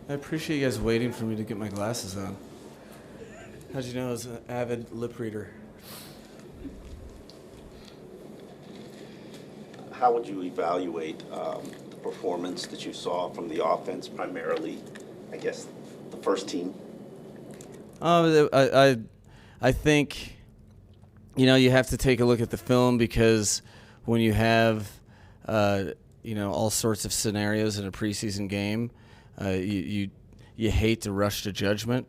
I appreciate you guys waiting for me to get my glasses on. How'd you know I was an avid lip reader? How would you evaluate the performance that you saw from the offense, primarily, I guess, the first team? I think, you have to take a look at the film because when you have, all sorts of scenarios in a preseason game, you hate to rush to judgment.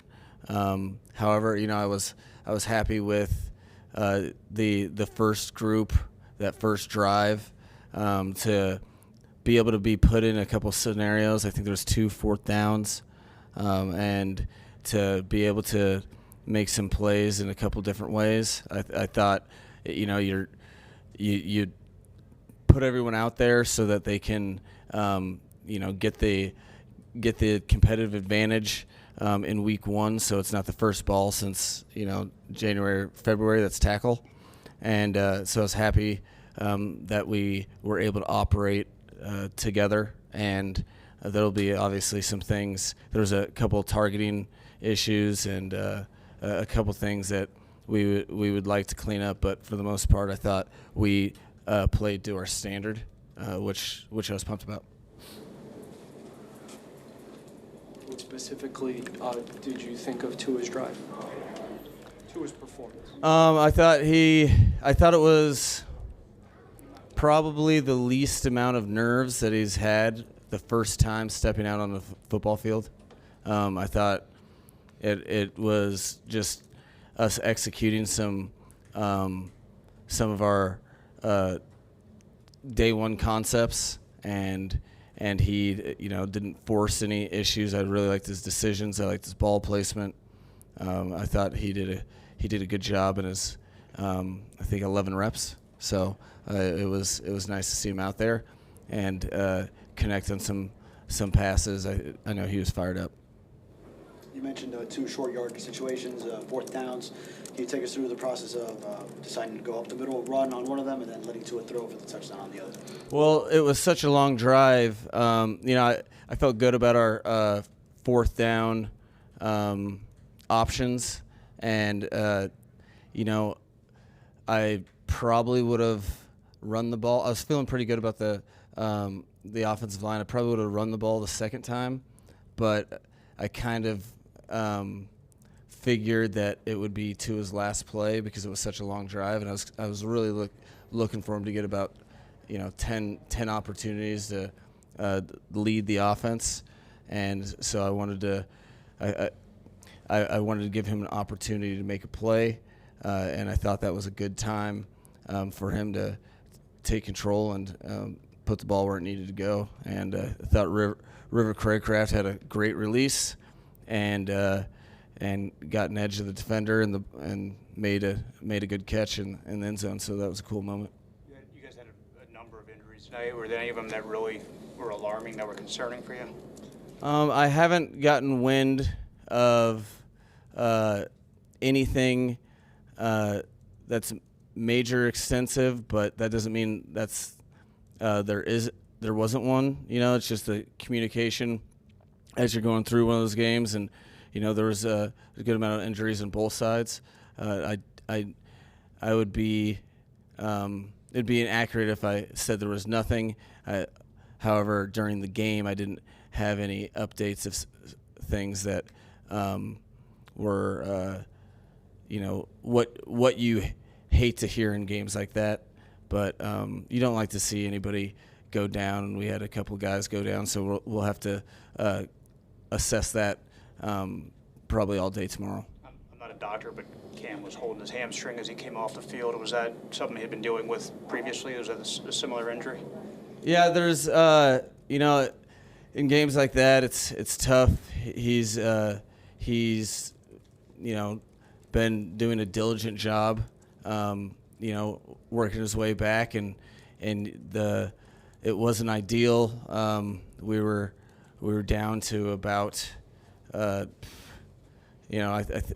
However, I was happy with the first group, that first drive, to be able to be put in a couple scenarios. I think there was 2 fourth downs, and to be able to make some plays in a couple different ways. I thought, you put everyone out there so that they can, get the competitive advantage in week 1. So it's not the first ball since January, February. That's tackle, and so I was happy that we were able to operate together. And there'll be obviously some things. There was a couple of targeting issues and a couple things that we would like to clean up. But for the most part, I thought we played to our standard, which I was pumped about. What specifically did you think of Tua's drive? Tua's performance? I thought it was probably the least amount of nerves that he's had the first time stepping out on the football field. I thought it was just us executing some of our day one concepts, and he didn't force any issues. I really liked his decisions. I liked his ball placement. I thought he did a good job in his I think 11 reps. So it was nice to see him out there and connect on some passes. I know he was fired up. You mentioned 2 short yard situations, fourth downs. Can you take us through the process of deciding to go up the middle, run on one of them, and then letting Tua throw for the touchdown on the other? Well, it was such a long drive. I felt good about our fourth down options, and I probably would have run the ball. I was feeling pretty good about the offensive line. I probably would have run the ball the second time, but I kind of figured that it would be to his last play because it was such a long drive, and I was really looking for him to get about 10 opportunities to lead the offense, and so I wanted to give him an opportunity to make a play, and I thought that was a good time for him to take control and put the ball where it needed to go. And I thought River Craycraft had a great release and got an edge of the defender and made a good catch in the end zone. So that was a cool moment. You guys had a number of injuries tonight. Were there any of them that really were alarming, that were concerning for you? I haven't gotten wind of anything that's major extensive, but that doesn't mean that's there wasn't one. It's just the communication as you're going through one of those games, and there was a good amount of injuries on both sides. I would be it'd be inaccurate if I said there was nothing. However, during the game, I didn't have any updates of things that were what you hate to hear in games like that. But you don't like to see anybody go down, and we had a couple guys go down, so we'll have to assess that probably all day tomorrow. I'm not a doctor, but Cam was holding his hamstring as he came off the field. Was that something he'd been dealing with previously? Was that a similar injury? Yeah, there's in games like that, it's tough. He's been doing a diligent job, working his way back, and it wasn't ideal. We were down to about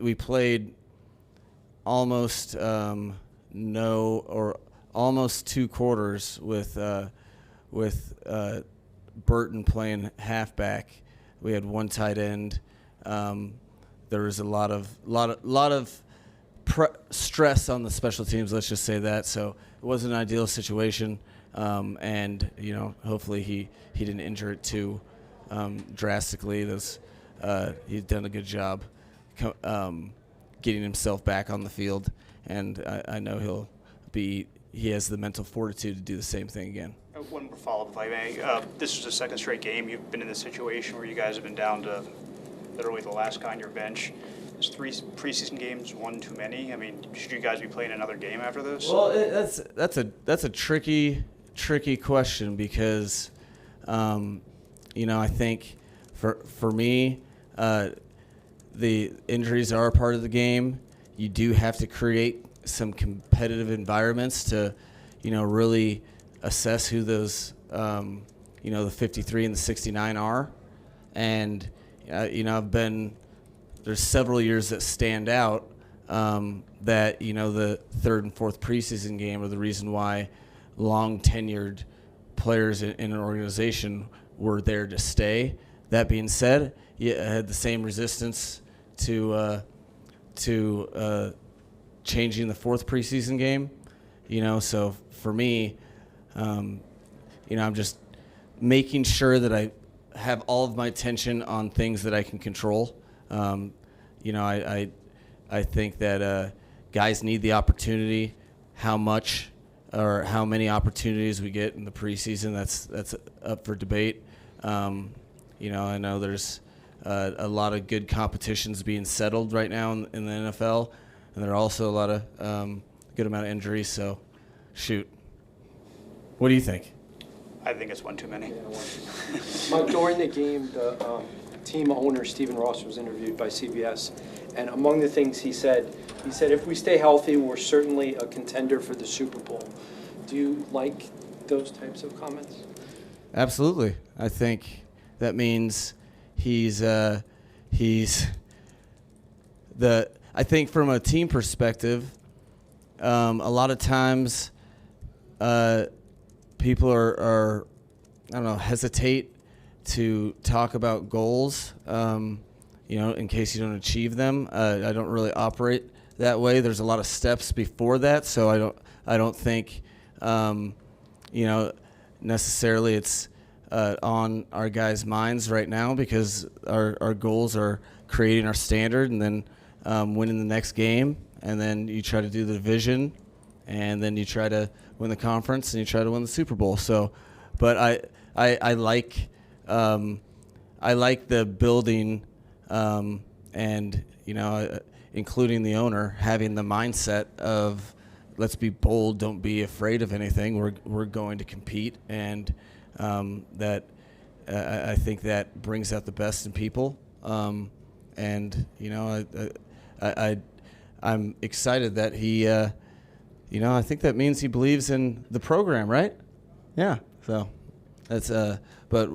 we played almost almost 2 quarters with Burton playing halfback we had one tight end. There was a lot of stress on the special teams. Let's just say that. So it wasn't an ideal situation, and hopefully he didn't injure it too drastically. He's done a good job getting himself back on the field, and I know he has the mental fortitude to do the same thing again. One more follow-up, if I may. This is the second straight game you've been in this situation where you guys have been down to literally the last guy on your bench. Is 3 preseason games one too many? I mean, should you guys be playing another game after this? Well, that's a tricky question because, I think for me, the injuries are a part of the game. You do have to create some competitive environments to, really assess who those, the 53 and the 69 are. And, there's several years that stand out that, the third and fourth preseason game are the reason why long-tenured players in an organization were there to stay. That being said, I had the same resistance to changing the fourth preseason game. So for me, I'm just making sure that I have all of my attention on things that I can control. I think that guys need the opportunity. How much or how many opportunities we get in the preseason, that's up for debate. I know there's a lot of good competitions being settled right now in the NFL, and there are also a lot of good amount of injuries. So, shoot. What do you think? I think it's one too many. Mike, during the game, the team owner, Stephen Ross, was interviewed by CBS, and among the things he said, if we stay healthy, we're certainly a contender for the Super Bowl. Do you like those types of comments? Absolutely. I think that means I think from a team perspective, a lot of times people are hesitate to talk about goals, in case you don't achieve them. I don't really operate that way. There's a lot of steps before that, so I don't think, necessarily it's on our guys' minds right now because our goals are creating our standard and then winning the next game, and then you try to do the division, and then you try to win the conference, and you try to win the Super Bowl. So, but I like the building, and including the owner having the mindset of let's be bold, don't be afraid of anything. We're going to compete, and that I think that brings out the best in people. And I'm excited that he. I think that means he believes in the program, right? Yeah. So that's but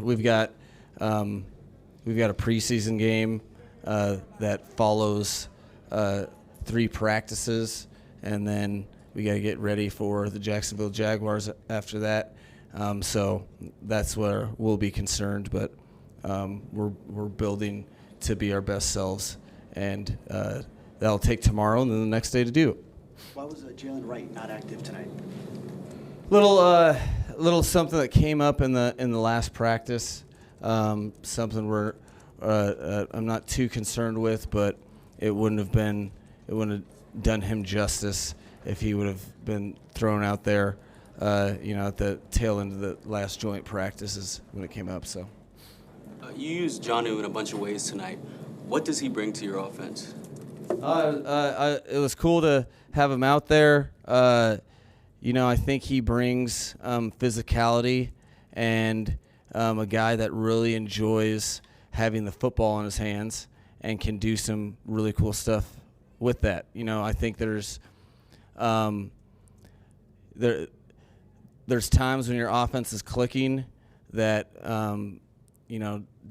we've got a preseason game that follows 3 practices, and then we got to get ready for the Jacksonville Jaguars after that. So that's where we'll be concerned, but we're building to be our best selves, and that'll take tomorrow and then the next day to do it. Why was Jalen Wright not active tonight? Little something that came up in the last practice. Something where I'm not too concerned with, but it wouldn't have done him justice if he would have been thrown out there, at the tail end of the last joint practices when it came up. So, you used Jonnu in a bunch of ways tonight. What does he bring to your offense? It was cool to have him out there. I think he brings physicality and a guy that really enjoys having the football in his hands and can do some really cool stuff with that. I think there's times when your offense is clicking that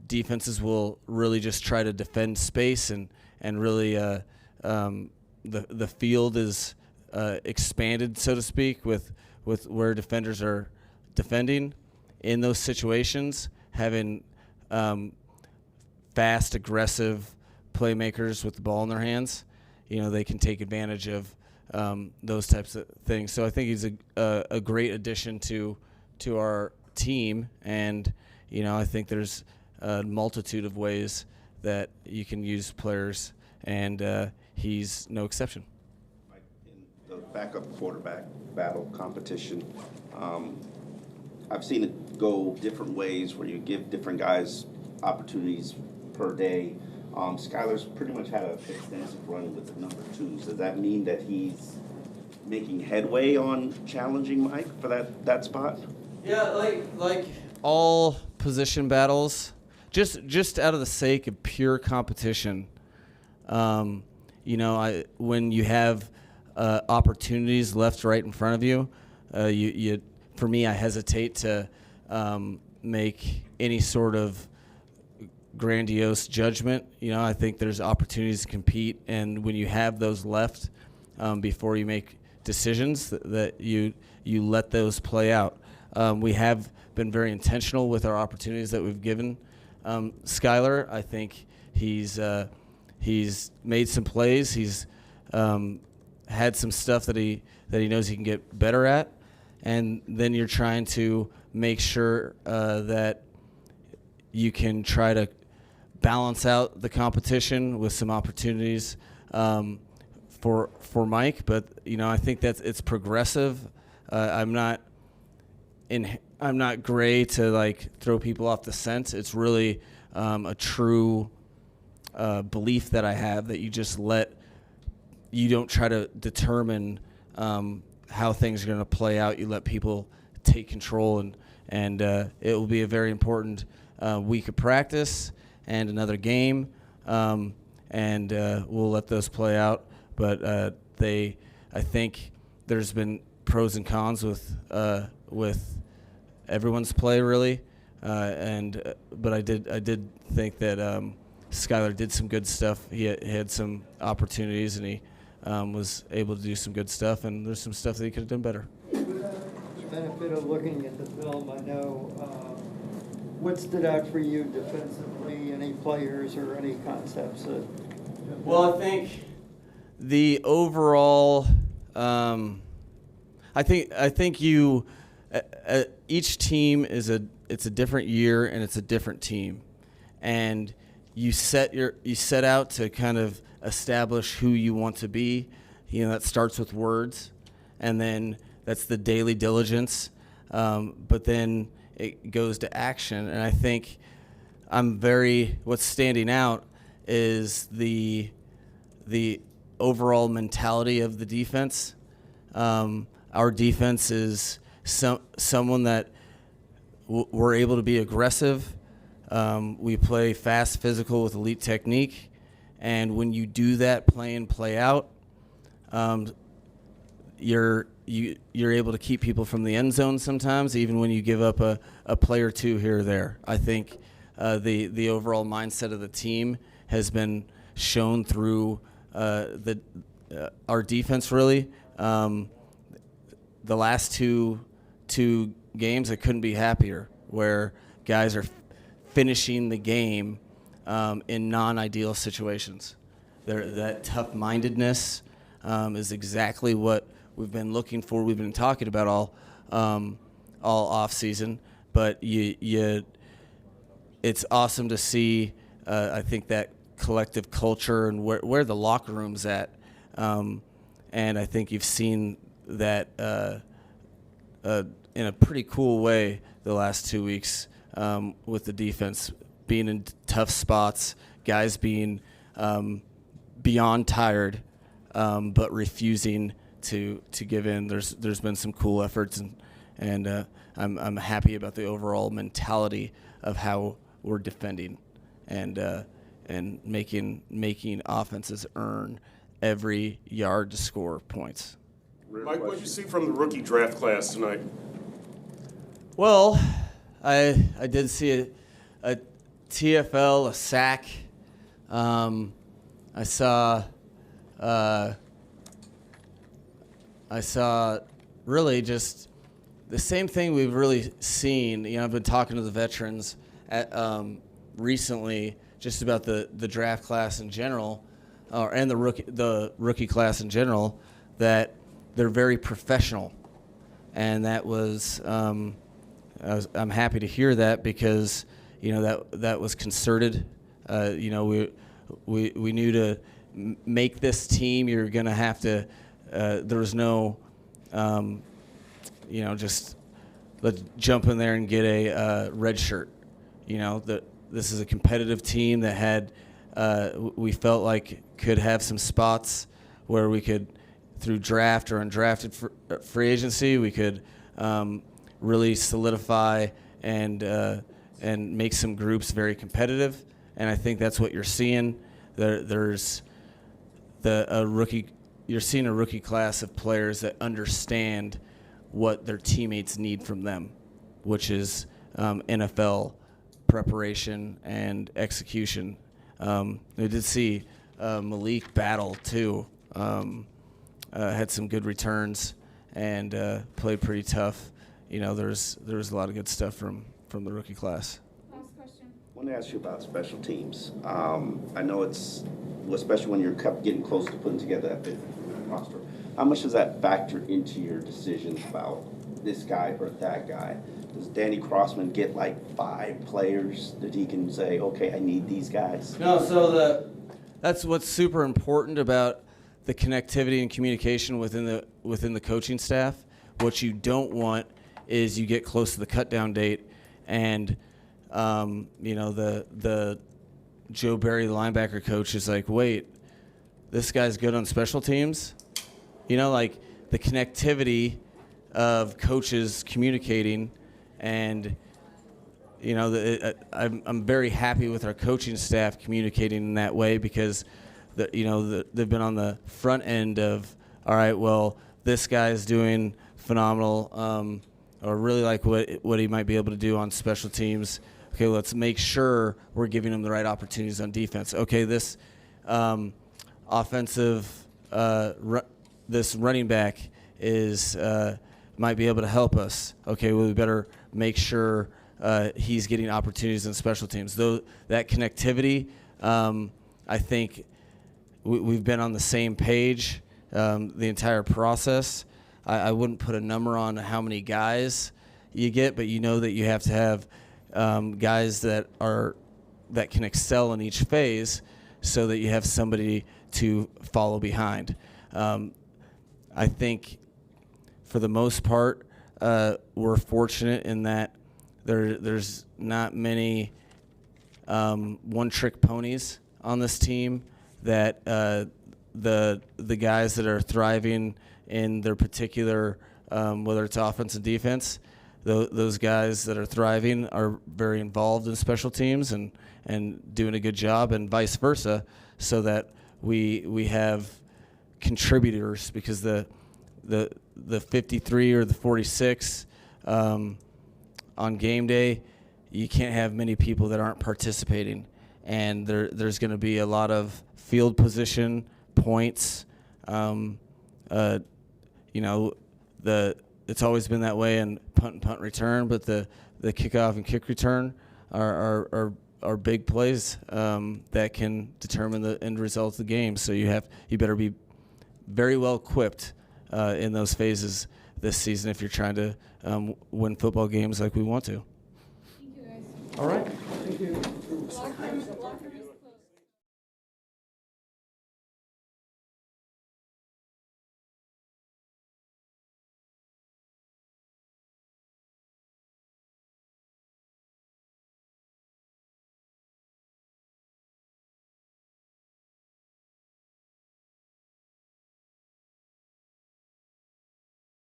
defenses will really just try to defend space and really the field is expanded, so to speak, with where defenders are defending. In those situations, having fast, aggressive playmakers with the ball in their hands, they can take advantage of those types of things. So I think he's a great addition to our team, and I think there's a multitude of ways that you can use players, and he's no exception. Mike, in the backup quarterback battle competition, I've seen it go different ways where you give different guys opportunities per day. Skylar's pretty much had an extensive run with the number 2s. Does that mean that he's making headway on challenging Mike for that spot? Yeah, like all position battles, just out of the sake of pure competition, when you have opportunities left, right in front of you, for me, I hesitate to make any sort of grandiose judgment. I think there's opportunities to compete, and when you have those left, before you make decisions, that you let those play out. We have been very intentional with our opportunities that we've given Skylar. I think he's made some plays. He's had some stuff that he knows he can get better at, and then you're trying to make sure that you can try to balance out the competition with some opportunities for Mike. But I think it's progressive. I'm not gray to throw people off the scent. It's really a true belief that I have, that you don't try to determine how things are going to play out. You let people take control, and it will be a very important week of practice and another game, and we'll let those play out. But I think there's been pros and cons with everyone's play, really, but I did think that Skylar did some good stuff. He had some opportunities, and he was able to do some good stuff, and there's some stuff that he could have done better. The benefit of looking at the film, I know, what stood out for you defensively? Any players or any concepts? Well, I think the overall, I think you, each team it's a different year, and it's a different team, and you set out to kind of establish who you want to be. That starts with words, and then that's the daily diligence, but then it goes to action. And I think what's standing out is the overall mentality of the defense. Our defense is someone that we're able to be aggressive. We play fast, physical with elite technique, and when you do that, play in, play out, you're able to keep people from the end zone sometimes, even when you give up a play or two here or there. I think the overall mindset of the team has been shown through our defense, really. The last two games, I couldn't be happier, where guys are finishing the game in non-ideal situations. That tough-mindedness is exactly what we've been looking for. We've been talking about all off season, but it's awesome to see. I think that collective culture and where the locker room's at, and I think you've seen that in a pretty cool way the last 2 weeks, with the defense being in tough spots, guys being beyond tired, but refusing to give in. There's been some cool efforts, and I'm happy about the overall mentality of how we're defending, and making offenses earn every yard to score points. Mike, what did you see from the rookie draft class tonight? Well, I did see a TFL, a sack. I saw really just the same thing we've really seen. I've been talking to the veterans recently just about the draft class in general, and the rookie class in general, that they're very professional, and that was I'm happy to hear that, because that was concerted. We knew to make this team, you're going to have to. There was no, just let's jump in there and get a red shirt. This is a competitive team that had, we felt like could have some spots where we could, through draft or undrafted free agency, we could really solidify and make some groups very competitive. And I think that's what you're seeing. There's you're seeing a rookie class of players that understand what their teammates need from them, which is NFL preparation and execution. I did see Malik battle too. Had some good returns and played pretty tough. There was a lot of good stuff from the rookie class. Last question. I want to ask you about special teams. I know it's, especially when you're getting close to putting together that big roster, how much does that factor into your decisions about this guy or that guy? Does Danny Crossman get like 5 players that he can say, okay, I need these guys? No, so that's what's super important about the connectivity and communication within the coaching staff. What you don't want is you get close to the cut down date and the Joe Barry linebacker coach is like, wait, this guy's good on special teams? Like the connectivity of coaches communicating, and I'm very happy with our coaching staff communicating in that way, because they've been on the front end of, all right, well, this guy's doing phenomenal, or really like what he might be able to do on special teams. Okay, let's make sure we're giving him the right opportunities on defense. Okay, this this running back is might be able to help us. Okay, well, we better make sure he's getting opportunities in special teams. Though that connectivity, I think we've been on the same page the entire process. I wouldn't put a number on how many guys you get, but that you have to have guys that can excel in each phase, so that you have somebody to follow behind. I think for the most part, we're fortunate in that there's not many one-trick ponies on this team. That the guys that are thriving in their particular, whether it's offense and defense, those guys that are thriving are very involved in special teams and doing a good job, and vice versa, so that we have contributors, because the 53 or the 46 on game day, you can't have many people that aren't participating, and there's going to be a lot of field position points. It's always been that way in punt and punt return, but the kickoff and kick return are big plays that can determine the end result of the game. So you better be very well equipped in those phases this season if you're trying to win football games like we want to. Thank you, guys. All right. Thank you. Locker room is